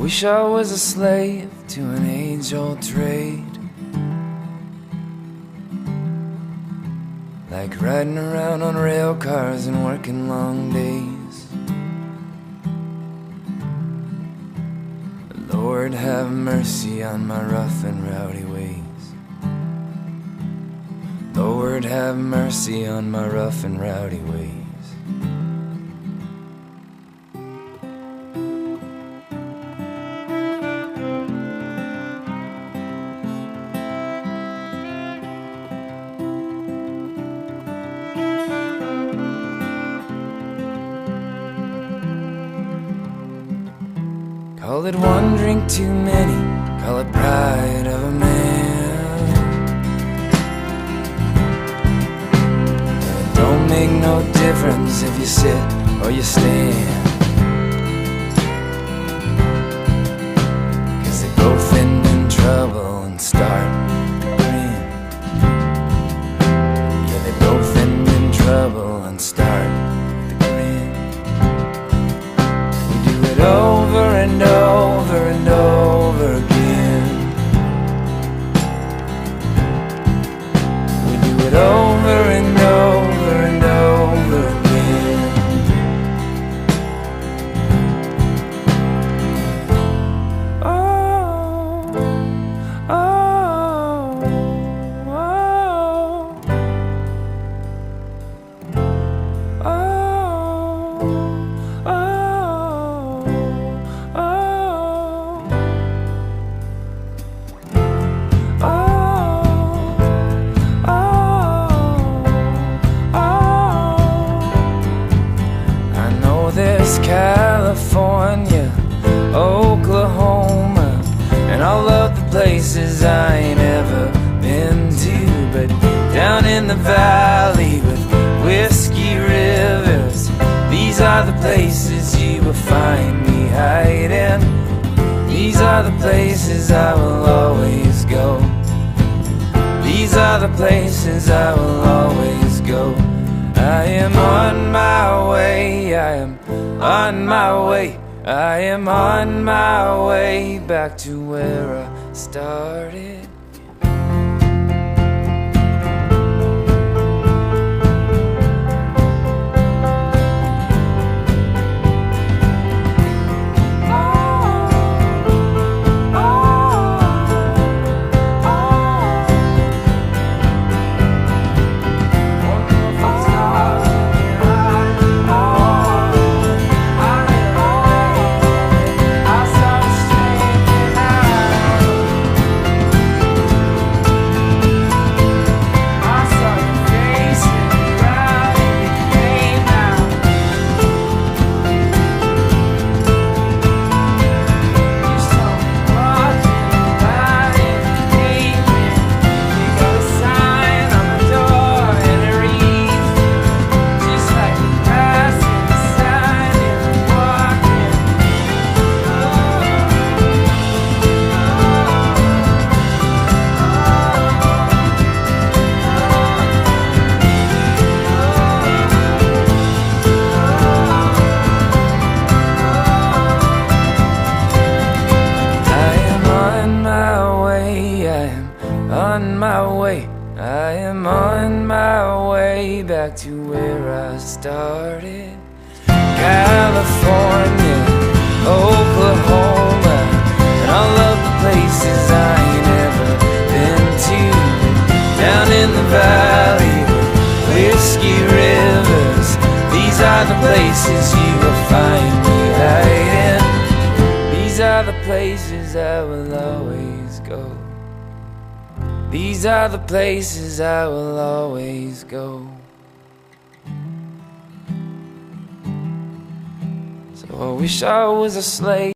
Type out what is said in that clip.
Wish I was a slave to an age-old trade, like riding around on rail cars and working long days. Lord, have mercy on my rough and rowdy ways. Lord, have mercy on my rough and rowdy ways. Call it one drink too many, call it pride of a man. It don't make no difference if you sit or you stand, 'cause they both end in trouble and start to grin. Yeah, they both end in trouble and start to grin. We do it over and over and over again. We do it over and over and over again. Oh, oh, oh, oh, there's California, Oklahoma, and all of the places I ain't ever been to. But down in the valley with whiskey rivers, these are the places you will find me hiding. These are the places I will always go. These are the places I will always go. I am on my way, I am on my way, I am on my way back to where I started. On my way, I am on my way back to where I started. California, Oklahoma, and all of the places I ain't ever been to. Down in the valley, whiskey rivers, these are the places you will find me hiding. These are the places I will always go. These are the places I will always go. So I wish I was a slave.